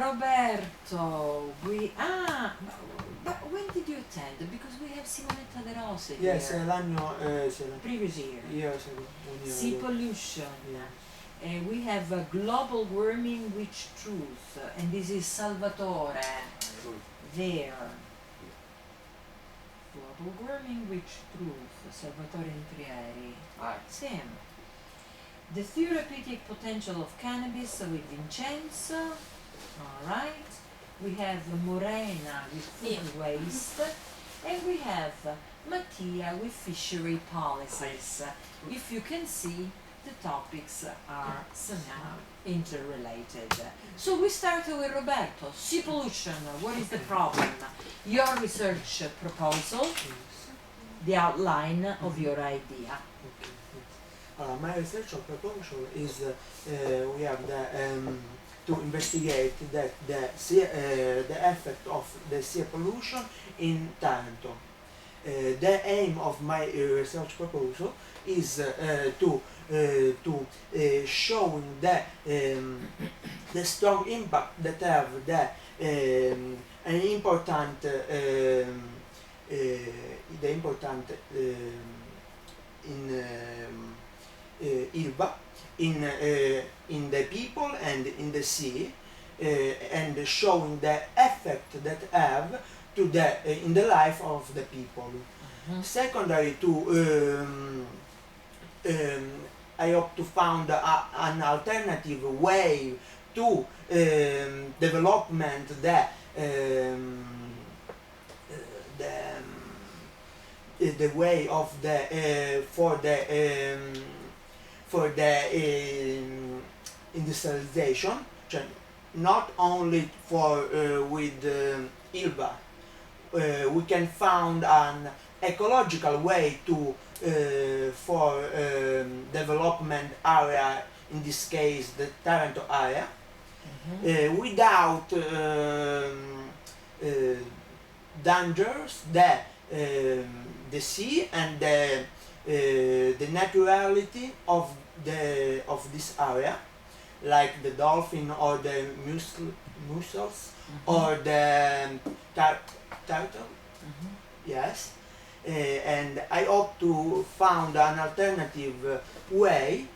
Roberto, but when did you attend? Because we have Simonetta De Rose here. Yes, l'anno previous year. Sea pollution. Yes. We have global warming, which truth? And this is Salvatore there. Global warming, which truth? Salvatore Intrieri. Same. The therapeutic potential of cannabis with Vincenzo. Alright. We have Morena with food waste. And we have Mattia with fishery policies. If you can see, the topics are somehow interrelated. So we start with Roberto. Sea pollution, what is the problem? Your research proposal, the outline of your idea. Okay, yes. My research proposal is we have to investigate the effect of the sea pollution in Taranto. The aim of my research proposal is to show the strong impact that have an important in Ilva, in the people and in the sea, and showing the effect that have to in the life of the people. Secondary to I hope to find an alternative way to development the way of for the industrialization, not only for with Ilva. We can find an ecological way to for development area, in this case the Taranto area, without dangers the sea and the naturality of this area, like the dolphin or the mussels or the turtle. Yes. And I hope to find an alternative way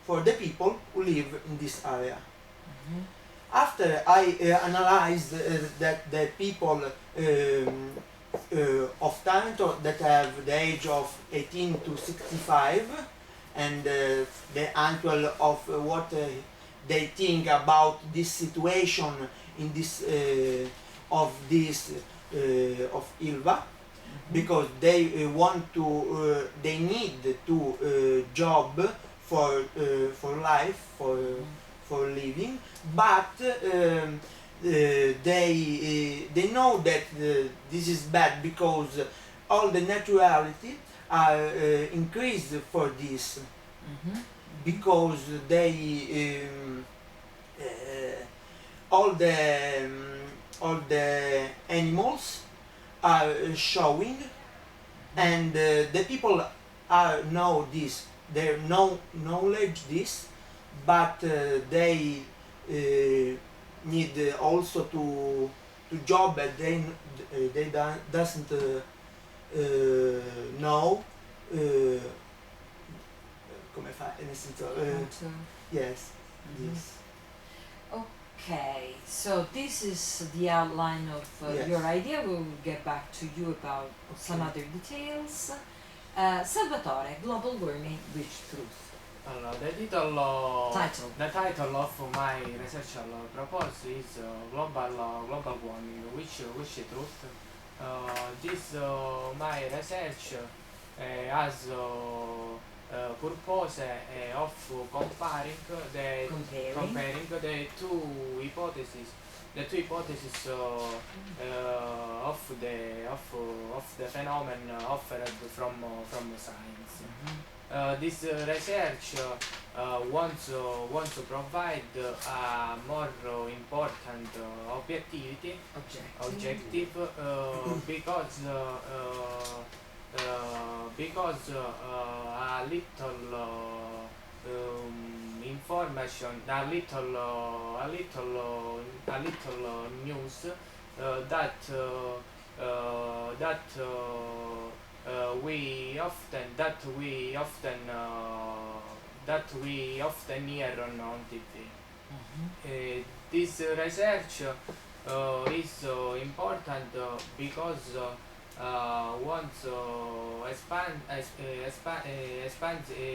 for the people who live in this area. After I analyzed that the people of Taranto that have the age of 18 to 65 and the actual of what they think about this situation in this of Ilva, because they want to they need to job for life, for living, but they know that this is bad because all the naturality are increased for this, because they all the animals are showing, and the people are know this, they knowledge this, but they need also to job, and they doesn't know come fa, nel senso yes. Yes. Okay, so this is the outline of Yes. your idea. We will get back to you about some other details. Salvatore, global warming, which truth? The title of my research proposal is global warming, which truth. This my research has purpose of comparing the two hypotheses of the phenomenon offered from science. This research wants to provide a more important objective because a little information, a little news that we often hear on TV. This research is important because once expands it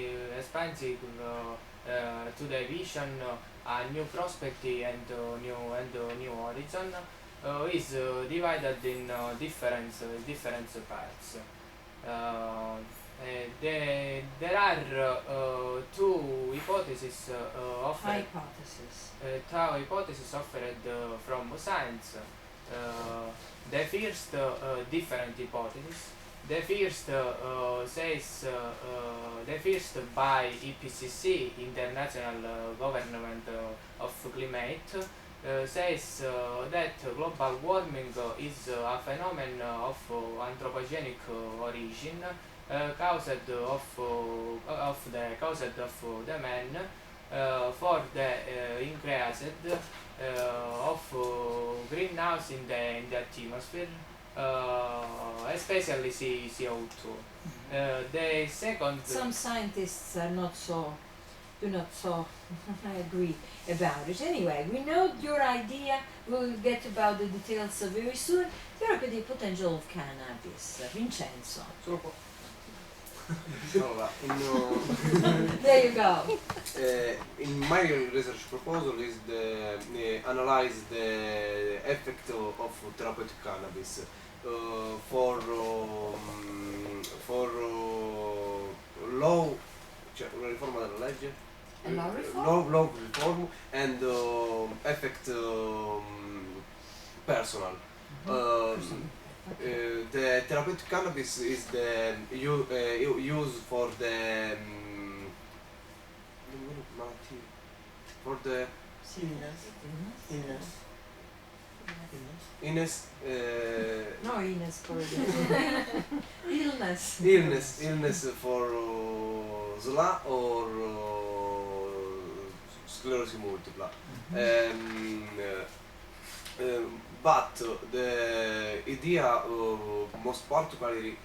to the vision, a new perspective and new horizon is divided in different parts. There are two hypotheses offered. Two hypotheses offered from science. The first different hypothesis. The first says the first by IPCC, International Government of Climate, says that global warming is a phenomenon of anthropogenic origin, caused of the man for the increase of greenhouse in the atmosphere, especially CO2. The second. Some scientists are do not so agree about it. Anyway, we know your idea. We'll get about the details very soon. Therapeutic potential of cannabis. Vincenzo. There you go. In my research proposal is analyze the effect of therapeutic cannabis for law, riforma della legge, law reform and effect personal. The therapeutic cannabis is the use for the illness. No illness for illness for SLA or sclerosis multipla. But the idea most particularly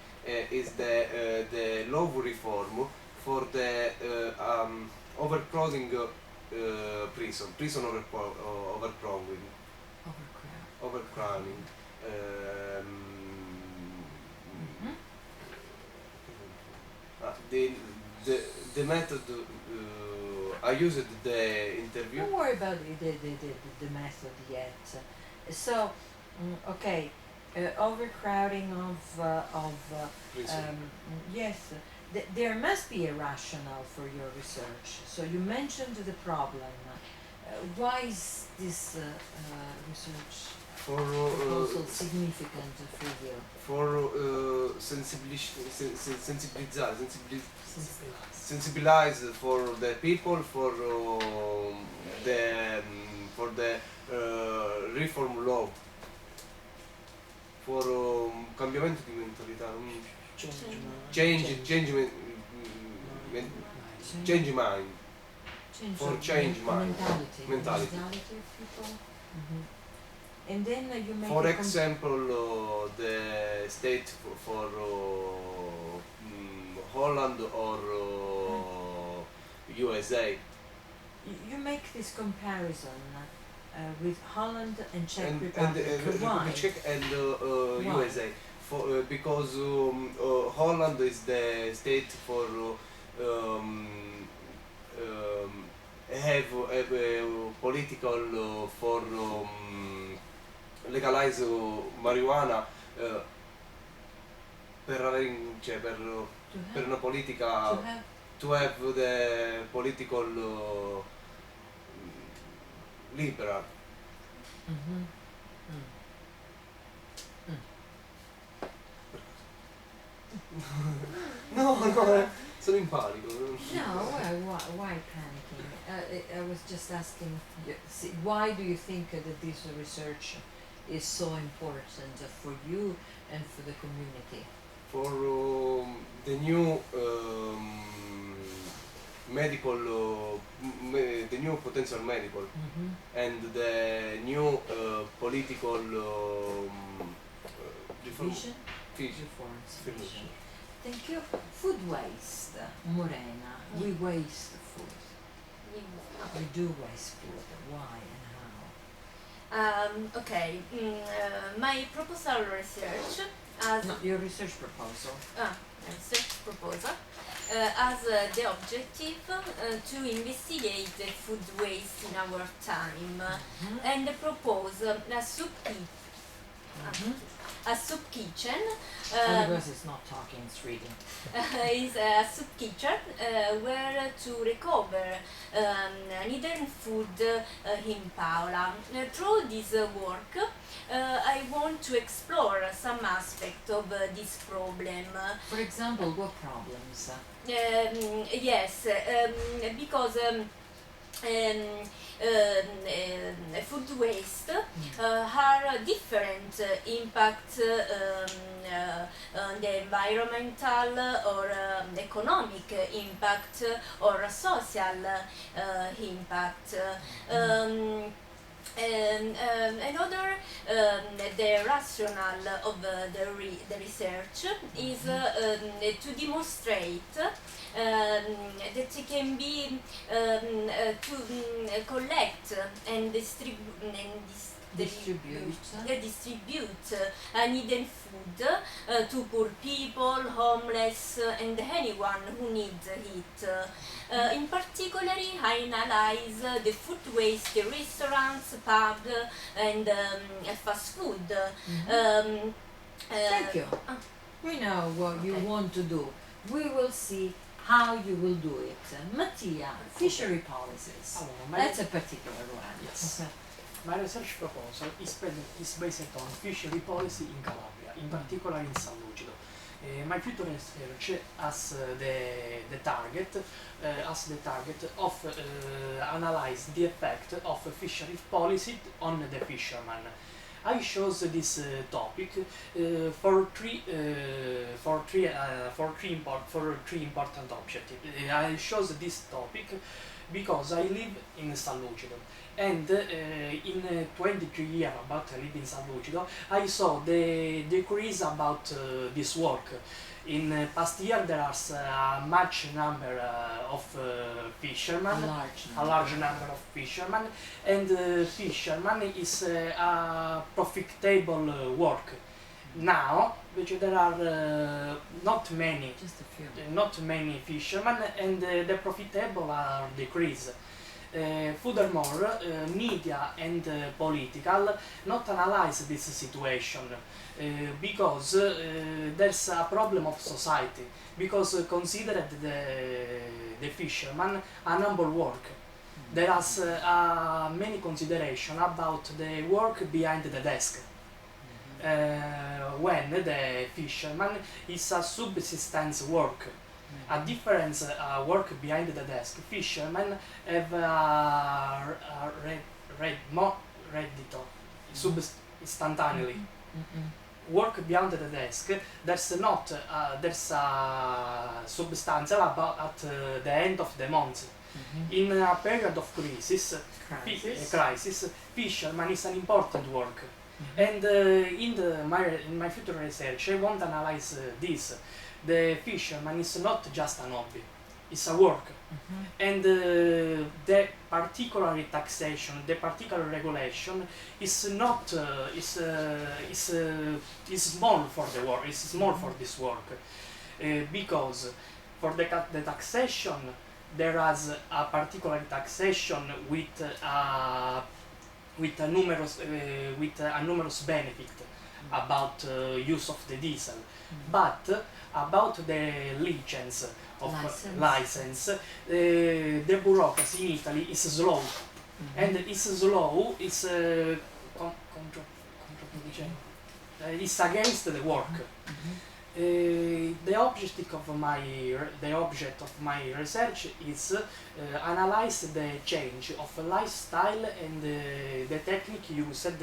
is the law reform for the overcrowding prison overcrowding. The method I used the interview. Don't worry about the method yet. So, okay, overcrowding of yes, there must be a rationale for your research. So you mentioned the problem. Why is this research proposal significant for you? For sensibilize for the people for the reform law, for cambiamento di mentalità, change mind, for change mind, mentality of people. And then you make for example the state for Holland or USA. You make this comparison with Holland and Czech Republic. Why? Czech and USA, for because Holland is the state for have a political for legalize marijuana per avere per una politica to have the political liberal. No, sono in panico. No, why panicking? I was just asking, why do you think that this research is so important for you and for the community? For the new medical, the new potential medical, and the new political Vision? vision. Thank you. Food waste, Morena. We waste food. We do waste food. Why and how? Okay, my proposal research as No, your research proposal. research proposal has the objective to investigate the food waste in our time and propose a soup kitchen. Because it's not talking, it's reading. Is a soup kitchen where to recover hidden food in Paola. Through this work, I want to explore some aspect of this problem. For example, what problems? Yes, because food waste are different impact on the environmental or economic impact or social impact. Another the rationale of the research is to demonstrate that it can be to collect and distribute hidden food to poor people, homeless, and anyone who needs it. In particular, I analyze the food waste in restaurants, pubs, and fast food. Thank you. We know what you want to do. We will see how you will do it. Mattia, fishery policies. That's a particular one. Yes. My research proposal is based on fishery policy in Calabria, in particular in San Lucido. My future research has the target of analyze the effect of fishery policy on the fisherman. I chose this topic for three important objectives. I chose this topic because I live in San Lucido, and in 23 years about I live in San Lucido, I saw the decrease about this work. In past year there are a much number of fishermen, a large number of fishermen, and fisherman is a profitable work. Now, which there are not many fishermen, and the profitable are decreased. Furthermore, media and political not analyze this situation because there's a problem of society, because considered the fisherman a number work. There is many consideration about the work behind the desk. When the fisherman is a subsistence work. A difference work behind the desk. Fishermen have reddito instantaneously. Work behind the desk. There's not there's a substantial about at the end of the month. In a period of crisis, fisherman is an important work. And in my future research, I want to analyze this. The fisherman is not just an hobby; it's a work. And the particular taxation, the particular regulation is not is small for the work. It's small for this work because for the taxation there is a particular taxation with a numerous benefit about use of the diesel, but about the license, the bureaucracy in Italy is slow, and it's slow. It's it's against the work. The object of my research is analyze the change of lifestyle and the technique used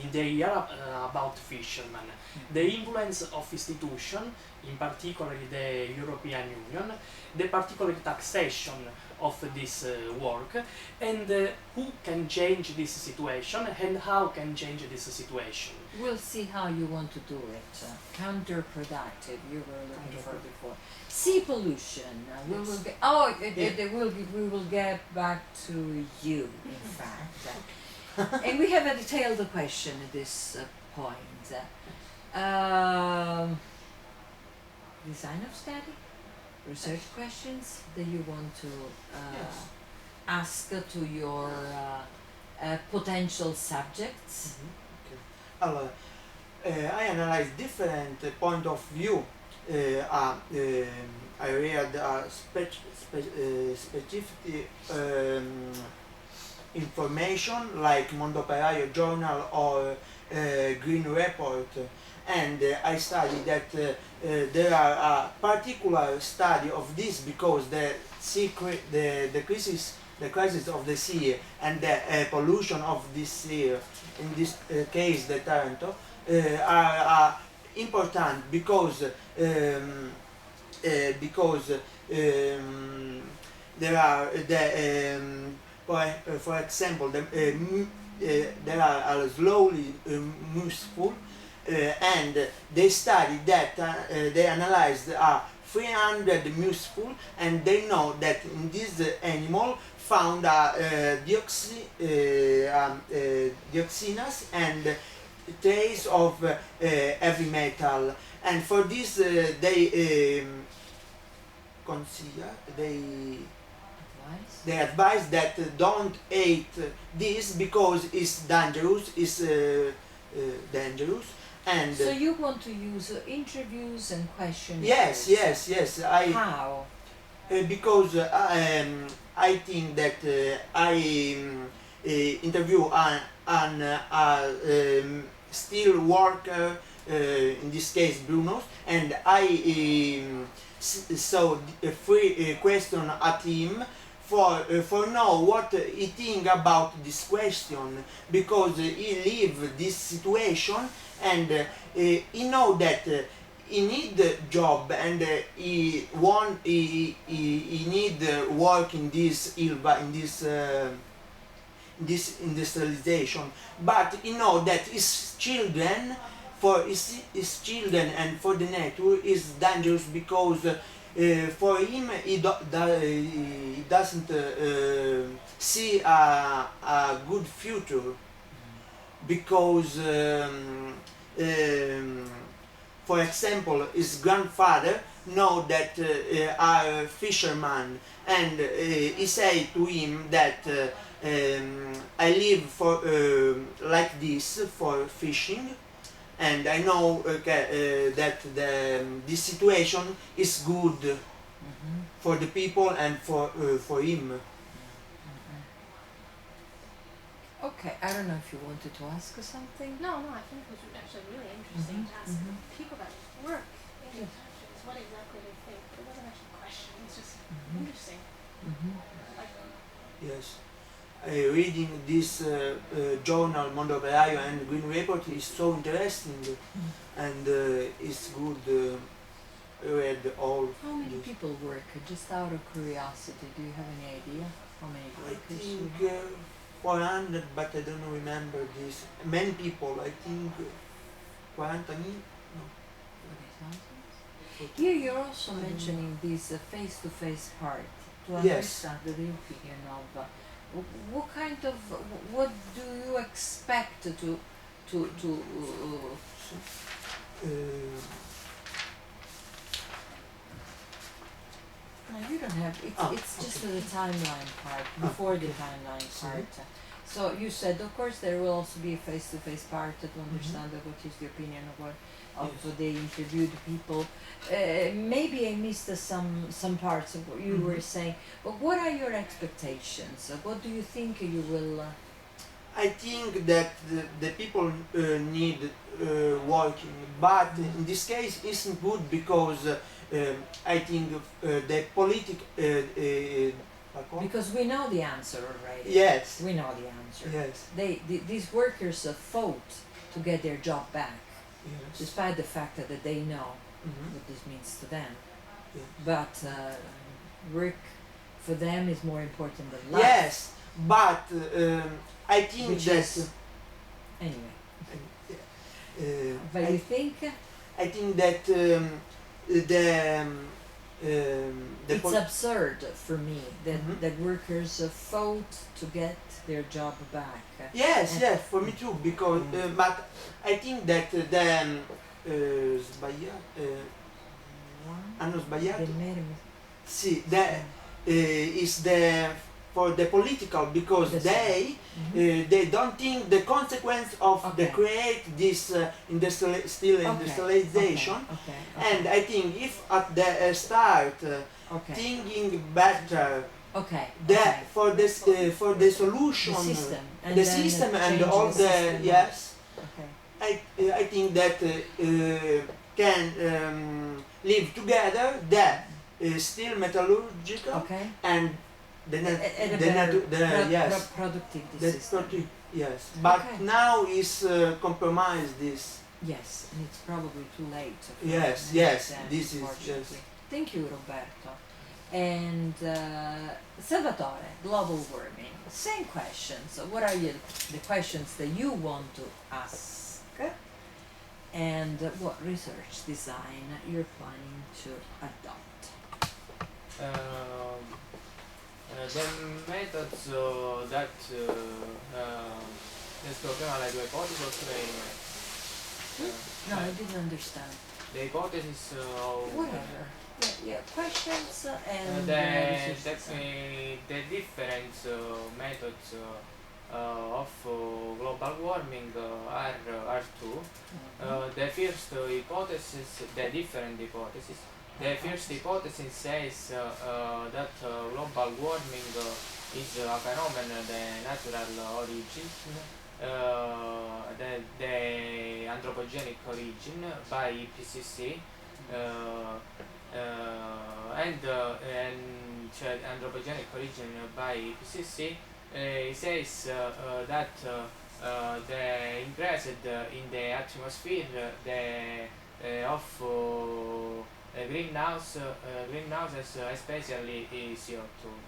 in the year about fishermen. The influence of institution, in particular the European Union, the particular taxation of this work, and who can change this situation and how can change this situation. We'll see how you want to do it. Counterproductive, you were looking for before. Sea pollution. We will get. Oh, we will get back to you. In fact, and we have a detailed question at this point. Design of study, research questions that you want to ask to your potential subjects. Allora, I analyze different point of view. I read specific information like Mondoperaio Journal or Green Report, and I study that there are a particular study of this because the crisis of the sea and the pollution of this sea, in this case the Taranto, are important because there are for example there are slowly museful, and they study that they analyzed 300 museful, and they know that in this animal found dioxins and trace of heavy metal, and for this they consider they advise that don't eat this because it's dangerous. And so you want to use interviews and questions? Yes. How? Because I think that I interview an steel worker, in this case Bruno's, and I so free question at him for know what he think about this question, because he live this situation, and he know that he need job, and he need work in this this industrialization, but he know that his children, for his children and for the nature is dangerous, because for him he doesn't see a good future, because for example his grandfather know that are fisherman, and he say to him that I live for like this for fishing, and I know that this situation is good for the people and for him. Okay, I don't know if you wanted to ask something. No, I think it was actually really interesting to ask people that work in factories what exactly they think. But it wasn't actually a question, it's just interesting. I like them. Yes. Reading this journal Mondo Operaio and Green Report is so interesting, and it's good. Read all. How many people work? Just out of curiosity, do you have any idea how many I workers? think 400, but I don't remember this. Many people, I think 40,000. No. Here you're also mentioning this face-to-face part to Yes. understand the opinion of what kind of, what do you expect to no, you don't have, it's just the timeline part, before the timeline part. So you said, of course, there will also be a face-to-face part to understand what is the opinion of what of the interviewed people. Maybe I missed some parts of what you were saying, but what are your expectations? What do you think you will? I think that the people need working, but in this case isn't good, because I think the Because we know the answer already. Yes. We know the answer. Yes. These workers fought to get their job back, Yes. despite the fact that they know Mhm. what this means to them. Yeah. But work for them is more important than life. Yes, but I think Which that is anyway. uh, But you think I think that the it's absurd for me that Mhm. that workers fought to get their job back. yes, And- yes, for me too, because but I think that hanno sbagliato. Sì, is the for the political, because The they Mhm. they don't think the consequence of the Okay. create this industrialization. Okay. And I think if at the start Okay. thinking better Okay. that for this for the solution, The system. And the then system and change all the system. yes, Okay. I think that can live together that still metallurgical Okay. and the And a better yes productivity the system. yes, but Okay. now is compromised this. Yes, and it's probably too late. for Yes, many yes, of them, this is unfortunately. yes. Thank you, Roberto. And Salvatore, global warming. Same questions. So what are the questions that you want to ask? And what research design you're planning to adopt? The methods that let's go prima le due ipotesi oppure No, I didn't understand. le ipotesi Whatever. Yeah, questions and the research. the different methods of global warming are two. The first hypothesis, the different hypothesis. The first hypothesis says that global warming is a phenomenon of the natural origin, the anthropogenic origin by IPCC, and anthropogenic origin by IPCC says that the increased in the atmosphere of greenhouses, especially CO2.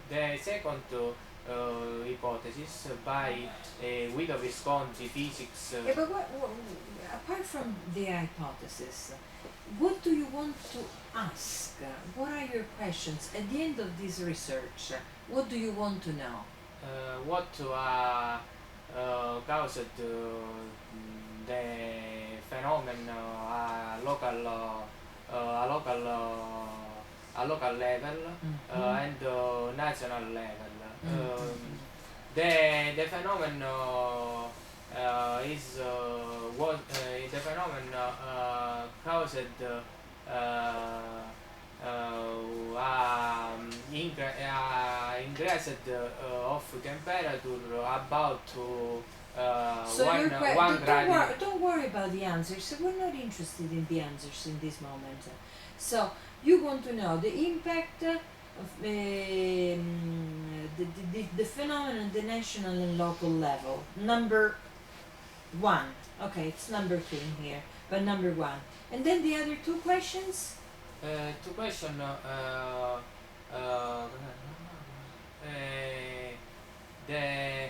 The second hypothesis by Guido Visconti, physics. Yeah, but apart from the hypothesis, what do you want to ask? What are your questions at the end of this research? What do you want to know? What caused the phenomenon a local level and national level. The phenomenon is what the phenomenon caused increased of temperature about So one your one grade. don't worry about the answers. So we're not interested in the answers in this moment. So you want to know the impact of the phenomenon at the national and local level. Number one. Okay, it's number two in here, but number one. And then the other two questions. Two question. The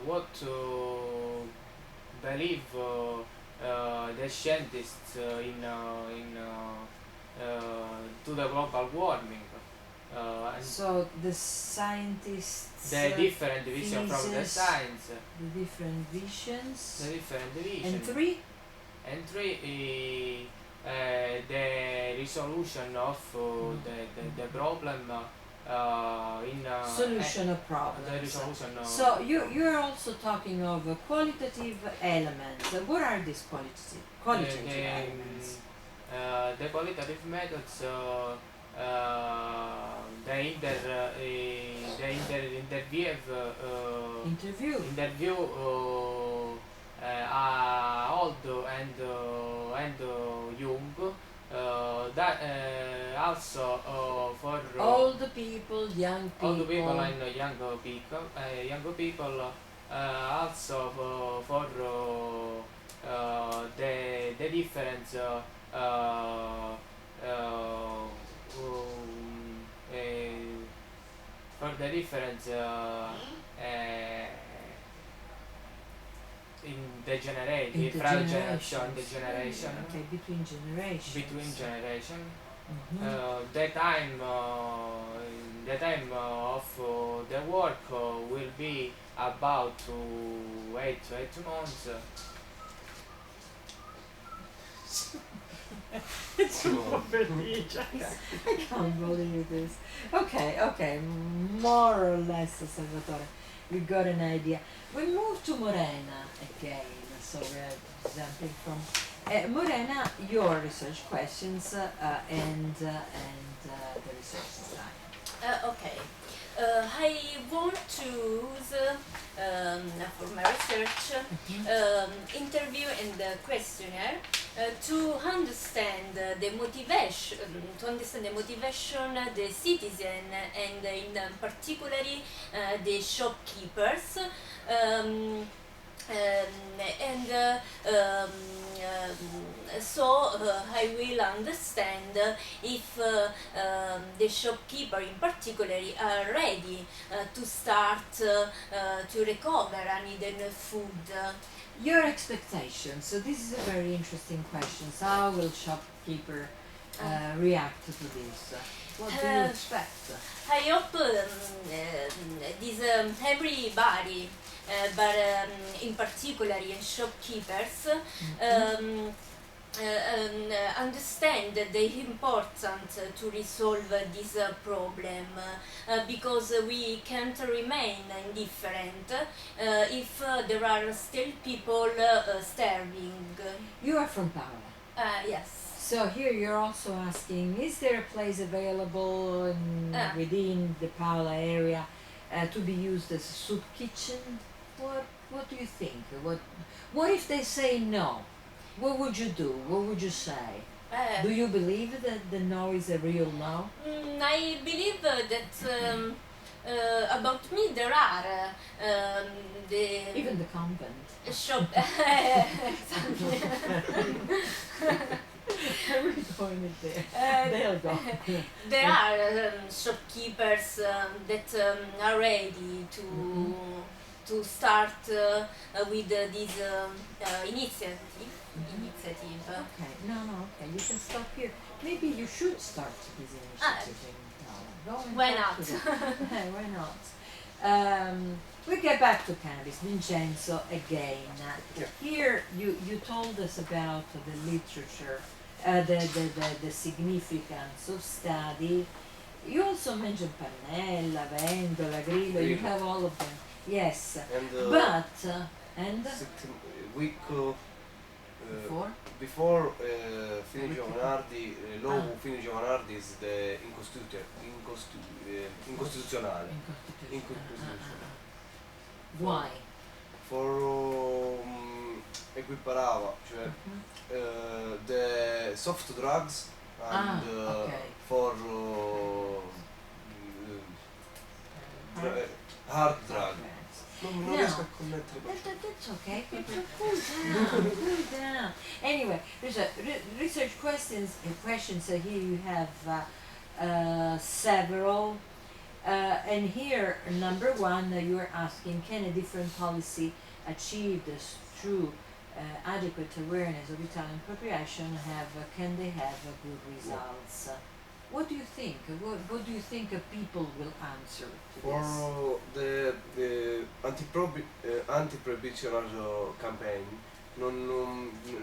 what to believe the scientists to the global warming. And So the scientists. the different vision from the thesis, science, The different visions. the different vision. And three. And three, the resolution of the problem in Solution of the problems. resolution. So you're also talking of qualitative elements. What are these qualitative elements? The qualitative methods. Interview. old and young. That also for Old people, young people. old people and young people also for the difference for the difference in the generation, In the fra generations. the generation, Okay, between generations. between generation. Mhm. The time of the work will be about 8 months. It's over I can't believe this. Okay, more or less, Salvatore, we got an idea. We move to Morena again, so we're jumping from Morena, your research questions and the research design. Okay. I want to use for my research interview and questionnaire to understand the motivation, the citizen and in particularly the shopkeepers. So I will understand if the shopkeeper in particular are ready to start to recover unhidden food. Your expectations. So this is a very interesting question. So how will shopkeeper react to this? What do you expect? I hope this everybody, but in particular in shopkeepers, understand the importance to resolve this problem because we can't remain indifferent if there are still people starving. You are from Paola. Yes. So here you're also asking, is there a place available within the Paola area to be used as a soup kitchen? What do you think? What if they say no? What would you do? What would you say? Do you believe that the no is a real no? I believe that about me there are the Even the convent. shop. We're going it there. They'll go. There are shopkeepers that are ready to start with this initiative. Okay, no, okay, you can stop here. Maybe you should start this initiative in Paola. Go and Why talk not? to them. Yeah, why not? We get back to cannabis. Vincenzo, again. Here you told us about the literature, the significance of study. You also mentioned Pannella, Vendola, Grillo, you have all of them. Yes. And But, and? week Before? before Fine Giovanardi, law Fine Giovanardi is the incostituzionale. Incostituzionale. Why? For equiparava, cioè the soft drugs and okay. for hard drug. Non riesco a connettere. That's okay. Cool down. Anyway, research questions. So here you have several. And here, number one, you are asking, can a different policy achieved through adequate awareness of Italian appropriation can they have good results? What do you think? What do you think people will answer to For this? the anti-prohibition campaign,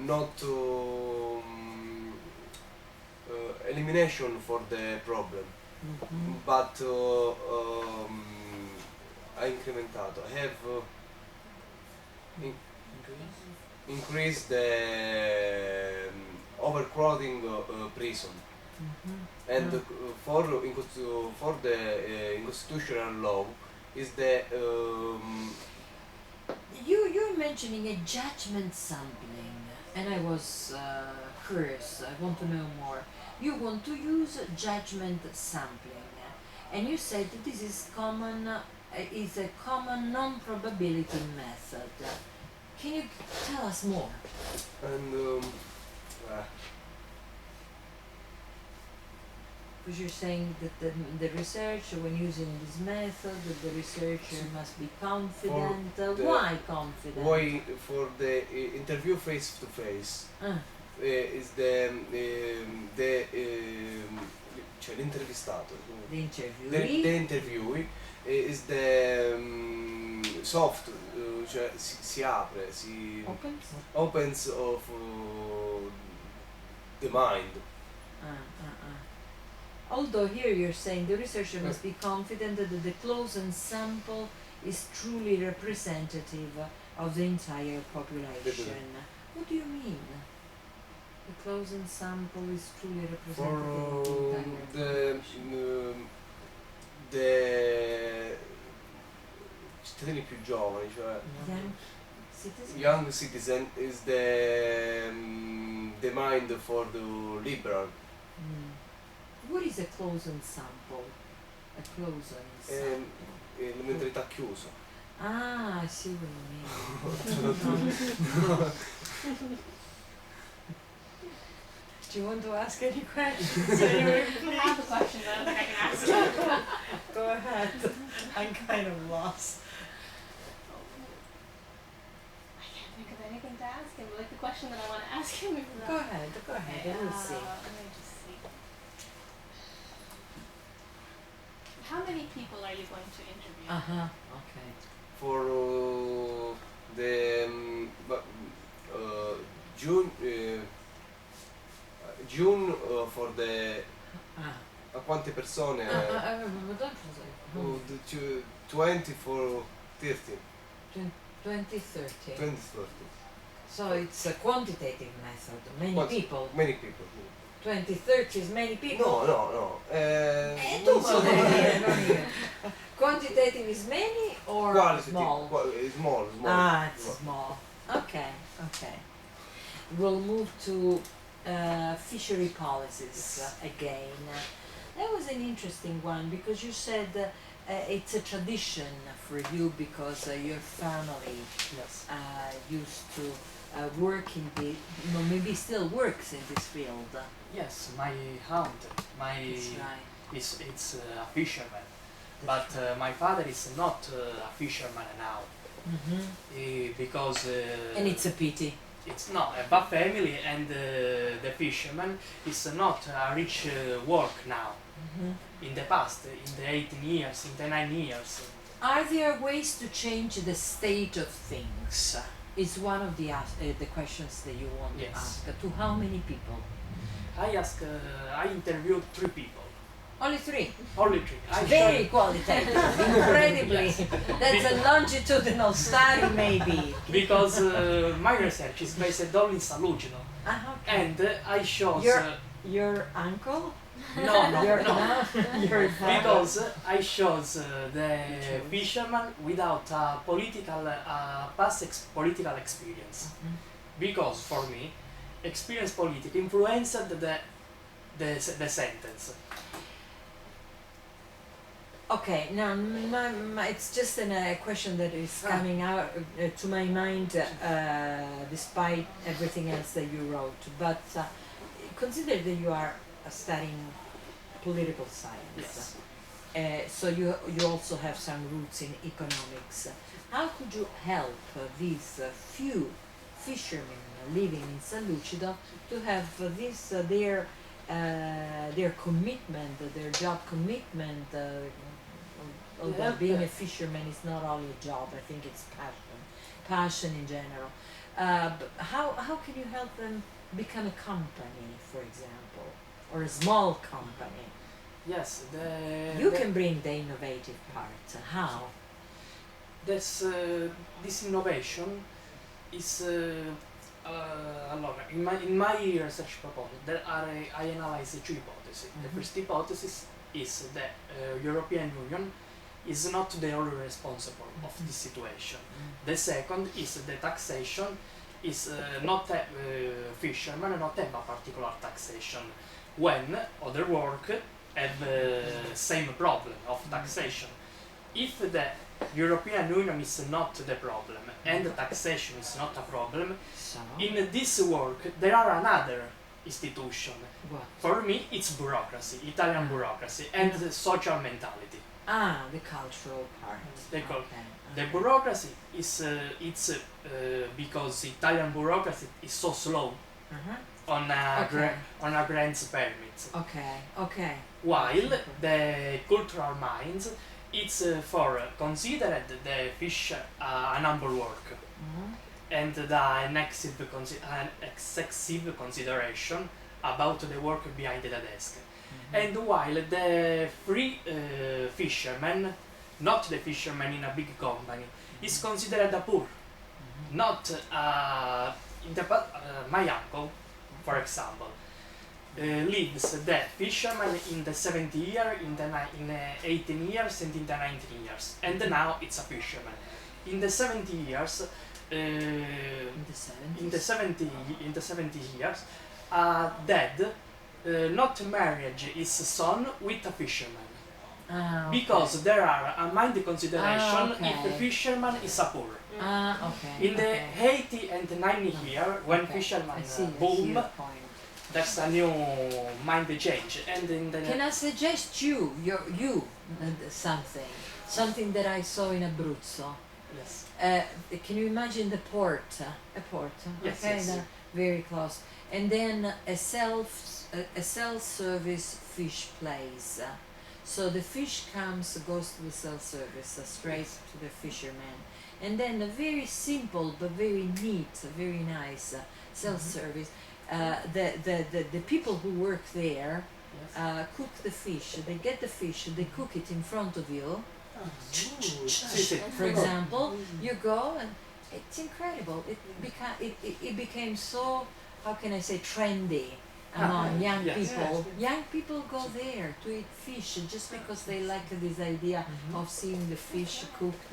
not elimination for the problem, but ha incrementato, have increased the overcrowding prison. And for the constitutional law is the You're mentioning a judgment sampling, and I was curious. I want to know more. You want to use judgment sampling, and you said that this is common. Is a common non-probability method. Can you tell us more? And Because you're saying that the researcher, when using this method, that the researcher must be confident. Why confident? why for the interview face to face is cioè l'intervistato, The interviewee. the interviewee is the soft, cioè si apre, opens of the mind. Although here you're saying the researcher must be confident that the closed sample is truly representative of the entire population. What do you mean? The closed sample is truly representative of the entire population. The cittadini più giovani, cioè young citizen is the mind for the liberal. What is a closed sample? A closed sample. La mentalità chiusa. Ah, I see what you mean. Do you want to ask any questions? I have a question that I don't think I can ask you. Go ahead. I'm kind of lost. I can't think of anything to ask him. Like the question that I want to ask him is Go ahead, and we'll see. Let me just see. How many people are you going to interview? Okay. For the June for the a quante persone? Don't 20 for 30. 2030. 20, 30. So it's a quantitative method. Many people. Many people. 2030 is many people. No. Quantitative is many or small? Small. Ah, it's small. Okay. We'll move to fishery policies again. That was an interesting one because you said it's a tradition for you because your family used to work in the, maybe still works in this field. Yes, my aunt, That's right. it's a fisherman, but my father is not a fisherman now because And it's a pity. it's not a bad family, and the fisherman is not a rich work now. In the past, in the 18 years, in the 9 years. Are there ways to change the state of things? Is one of the questions that you want to ask. To how many people? I interviewed 3 people. Only 3. Only 3. Very qualitative, incredibly. Yes. That's a longitudinal study, maybe. Because my research is based only in San Lucido, Okay. and I chose. Your uncle? No. Your father? Because I chose the fisherman without a past political experience. Because for me, experience politics influenced the sentence. Okay, now it's just a question that is coming out to my mind despite everything else that you wrote. But consider that you are studying political science. Yes. So you also have some roots in economics. How could you help these few fishermen living in San Lucido to have their commitment, their job commitment? Although being a fisherman is not only a job, I think it's passion in general. But how can you help them become a company, for example, or a small company? Yes, You can bring the innovative part. How? This innovation is in my research proposal I analyze 2 hypotheses. The first hypothesis is that European Union is not the only responsible of this situation. The second is the taxation is not a fisherman not have a particular taxation when other work have same problem of taxation. If the European Union is not the problem and the taxation is not a problem, So, in this work there are another institution. what? For me it's bureaucracy, Italian bureaucracy and the social mentality. Ah, the cultural part. They call- Okay. The bureaucracy is because Italian bureaucracy is so slow Uh-huh. on a grants permit, Okay, okay. while the cultural minds it's for considered the fish an humble work Mhm. and an excessive consideration about the work behind the desk. And while the free fisherman, not the fisherman in a big company, is considered a poor. Not my uncle, for example, lives the fisherman in the 70 year, in the 18 years, and in the 19 years, and now it's a fisherman. In the 70 years, In the 70s? in the 70 years, dad not marriage his son with a fisherman. Ah, okay. Because there are a mind consideration Ah, okay. if the fisherman is a poor. Ah, okay. In the okay. 80 and 90 year, when Okay. fisherman I see boom, your point. that's a new mind change. And in the Can I suggest something that I saw in Abruzzo? yes, Can you imagine the port? A port, Yes, okay, yes. they're very close. And then a self-service fish place. So the fish goes to the self-service, straight to the fisherman. And then a very simple but very neat, very nice self-service. The people who work there yes. cook the fish. They get the fish, they cook it in front of you. For example, you go and it's incredible. It became so, how can I say, trendy among young yes. people. Young people go there to eat fish just because they like this idea of seeing the fish cooked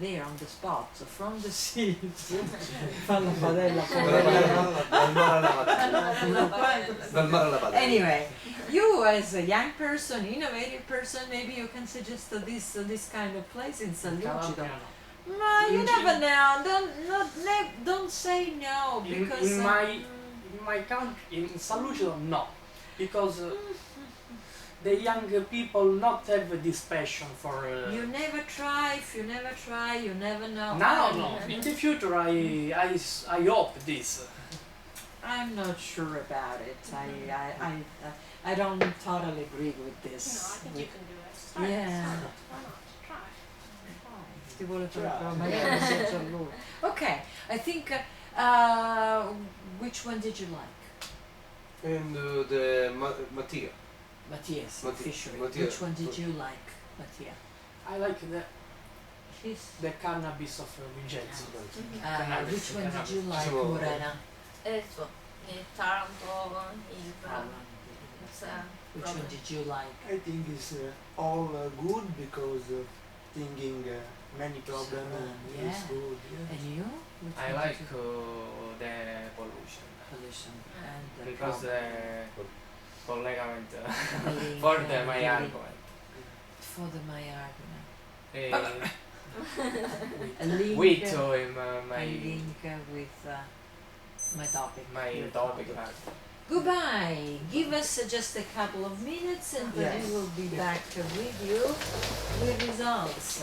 there on the spot, so from the sea. Falla padella, Dal mare alla padella. Anyway, you as a young person, innovative person, maybe you can suggest this kind of place in San Lucido. No, you never know. Don't say no because in my country, in San Lucido, no, because the young people not have this passion for. you never try. If you never try, you never know. No. In the future, I hope this. I'm not sure about it. I don't totally agree with No, I this. think you can do it. Start, Yeah. start it. Why not? Try. Ti vuole fare Ciao. prova, magari lo sento a lui. Okay, I think. Which one did you like? And the Mattia. Matthias, Mattia, fishery. Mattia. Which one did you like, Mattia? I like His. the cannabis of Vincenzo. Cannabis, Which one did you like, Diciamo- Morena? So, il Taranto, il it's, Which one did you like? I think it's all good because thinking many problems Yeah. is good. Yeah. And you? Which I one like did you the pollution pollution and the because problem. collegamento The link, for the my link. argument. For my argument. A Eh, link. with a my link with my topic. my your topic. Goodbye. Give us just a couple of minutes and Yes. we will be back with you with results.